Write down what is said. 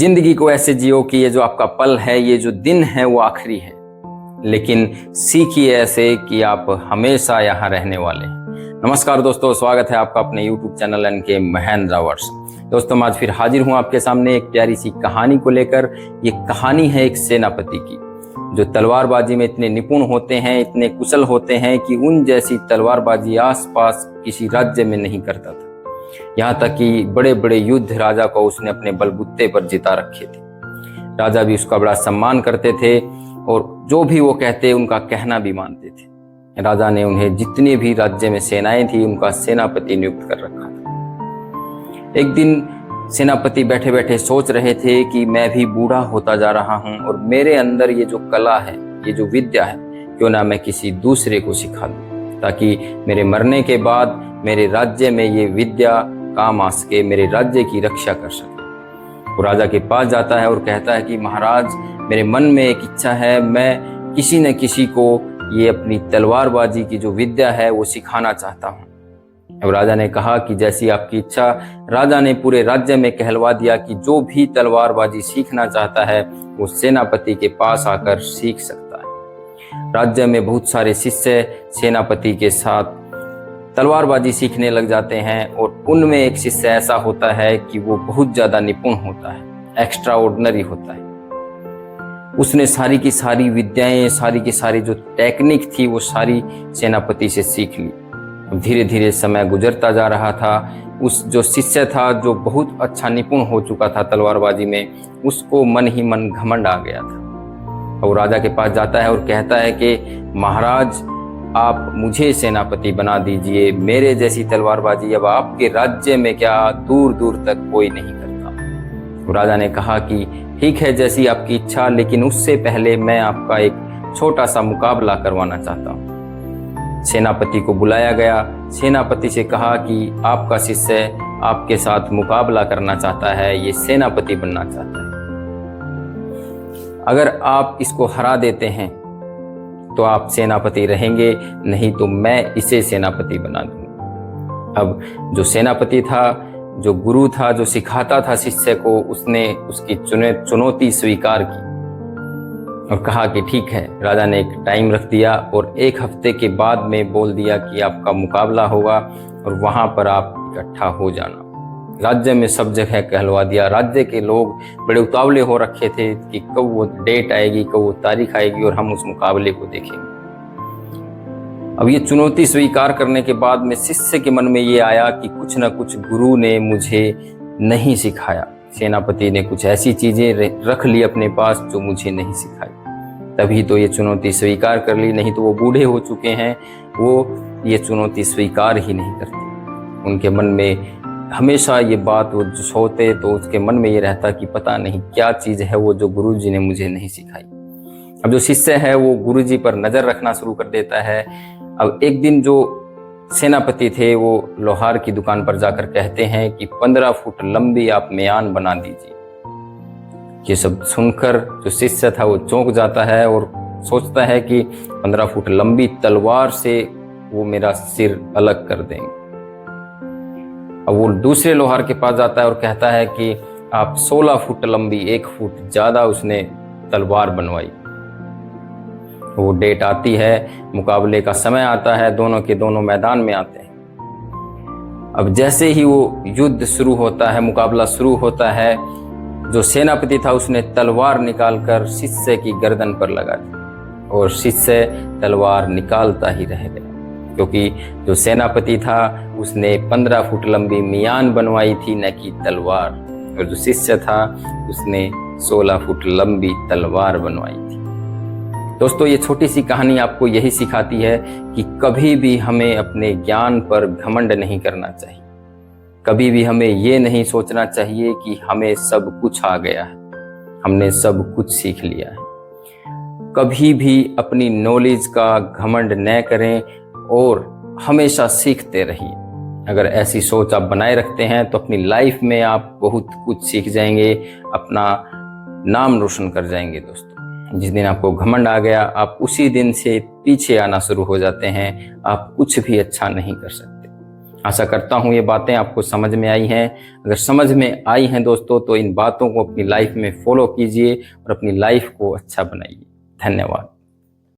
जिंदगी को ऐसे जियो कि ये जो आपका पल है, ये जो दिन है वो आखिरी है, लेकिन सीखिए ऐसे कि आप हमेशा यहाँ रहने वाले हैं। नमस्कार दोस्तों, स्वागत है आपका अपने YouTube चैनल NK महेंद्र वर्स। दोस्तों, मैं आज फिर हाजिर हूँ आपके सामने एक प्यारी सी कहानी को लेकर। ये कहानी है एक सेनापति की जो तलवारबाजी में इतने निपुण होते हैं, इतने कुशल होते हैं कि उन जैसी तलवारबाजी आसपास किसी राज्य में नहीं करता था। यहाँ तक कि बड़े बड़े युद्ध राजा को उसने अपने बलबूते पर जिता रखे थे। राजा भी उसका बड़ा सम्मान करते थे और जो भी वो कहते उनका कहना भी मानते थे। राजा ने उन्हें जितने भी राज्य में सेनाएं थी उनका सेनापति नियुक्त कर रखा था। एक दिन सेनापति बैठे बैठे सोच रहे थे कि मैं भी बूढ़ा होता जा रहा हूँ और मेरे अंदर ये जो कला है, ये जो विद्या है, क्यों ना मैं किसी दूसरे को सिखा दूं, ताकि मेरे मरने के बाद मेरे राज्य में ये विद्या काम आ सके, मेरे राज्य की रक्षा कर सके। वो राजा के पास जाता है और कहता है कि महाराज, मेरे मन में एक इच्छा है, मैं किसी न किसी को ये अपनी तलवारबाजी की जो विद्या है वो सिखाना चाहता हूँ। अब राजा ने कहा कि जैसी आपकी इच्छा। राजा ने पूरे राज्य में कहलवा दिया कि जो भी तलवारबाजी सीखना चाहता है वो सेनापति के पास आकर सीख सकता है। राज्य में बहुत सारे शिष्य सेनापति के साथ तलवारबाजी सीखने लग जाते हैं और उनमें एक शिष्य ऐसा होता है कि वो बहुत ज्यादा निपुण होता है, एक्स्ट्रा ऑर्डिनरी होता है। उसने सारी की सारी विद्याएं, सारी की सारी जो टेक्निक थी वो सारी सेनापति से सीख ली। धीरे धीरे समय गुजरता जा रहा था। उस जो शिष्य था जो बहुत अच्छा निपुण हो चुका था तलवारबाजी में, उसको मन ही मन घमंड आ गया था। और राजा के पास जाता है और कहता है कि महाराज, आप मुझे सेनापति बना दीजिए। मेरे जैसी तलवारबाजी अब आपके राज्य में क्या दूर दूर तक कोई नहीं करता। राजा ने कहा कि ठीक है, जैसी आपकी इच्छा, लेकिन उससे पहले मैं आपका एक छोटा सा मुकाबला करवाना चाहता हूँ। सेनापति को बुलाया गया। सेनापति से कहा कि आपका शिष्य आपके साथ मुकाबला करना चाहता है, ये सेनापति बनना चाहता है। अगर आप इसको हरा देते हैं तो आप सेनापति रहेंगे, नहीं तो मैं इसे सेनापति बना दूंगा। अब जो सेनापति था, जो गुरु था, जो सिखाता था शिष्य को, उसने उसकी चुनौती स्वीकार की और कहा कि ठीक है। राजा ने एक टाइम रख दिया और 1 हफ्ते के बाद में बोल दिया कि आपका मुकाबला होगा और वहां पर आप इकट्ठा हो जाना। राज्य में सब जगह कहलवा दिया। राज्य के लोग बड़े उतावले हो रखे थे कि कब वो डेट आएगी, कब वो तारीख आएगी और हम उस मुकाबले को देखेंगे। अब ये चुनौती स्वीकार करने के बाद में शिष्य के मन में ये आया कि कुछ न कुछ गुरु ने मुझे नहीं सिखाया। सेनापति ने कुछ ऐसी चीजें रख ली अपने पास जो मुझे नहीं सिखाई, तभी तो ये चुनौती स्वीकार कर ली, नहीं तो वो बूढ़े हो चुके हैं, वो ये चुनौती स्वीकार ही नहीं करते। उनके मन में हमेशा ये बात, वो जो सोते तो उसके मन में ये रहता कि पता नहीं क्या चीज़ है वो जो गुरुजी ने मुझे नहीं सिखाई। अब जो शिष्य है वो गुरुजी पर नज़र रखना शुरू कर देता है। अब एक दिन जो सेनापति थे वो लोहार की दुकान पर जाकर कहते हैं कि 15 फुट लंबी आप म्यान बना दीजिए। ये सब सुनकर जो शिष्य था वो चौंक जाता है और सोचता है कि 15 फुट लंबी तलवार से वो मेरा सिर अलग कर देंगे। अब वो दूसरे लोहार के पास जाता है और कहता है कि आप 16 फुट लंबी, 1 फुट ज्यादा उसने तलवार बनवाई। वो डेट आती है, मुकाबले का समय आता है, दोनों के दोनों मैदान में आते हैं। अब जैसे ही वो युद्ध शुरू होता है, मुकाबला शुरू होता है, जो सेनापति था उसने तलवार निकालकर शिष्य की गर्दन पर लगा दी और शिष्य तलवार निकालता ही रह गया, क्योंकि जो सेनापति था उसने 15 फुट लंबी म्यान बनवाई थी, न कि तलवार, और जो शिष्य था उसने 16 फुट लंबी तलवार बनवाई थी। दोस्तों, ये छोटी सी कहानी आपको यही सिखाती है कि कभी भी हमें अपने ज्ञान पर घमंड नहीं करना चाहिए। कभी भी हमें ये नहीं सोचना चाहिए कि हमें सब कुछ आ गया है, हमने सब कुछ सीख लिया है। कभी भी अपनी नॉलेज का घमंड न करें और हमेशा सीखते रहिए। अगर ऐसी सोच आप बनाए रखते हैं तो अपनी लाइफ में आप बहुत कुछ सीख जाएंगे, अपना नाम रोशन कर जाएंगे। दोस्तों, जिस दिन आपको घमंड आ गया, आप उसी दिन से पीछे आना शुरू हो जाते हैं, आप कुछ भी अच्छा नहीं कर सकते। आशा करता हूँ ये बातें आपको समझ में आई हैं। अगर समझ में आई हैं दोस्तों तो इन बातों को अपनी लाइफ में फॉलो कीजिए और अपनी लाइफ को अच्छा बनाइए। धन्यवाद।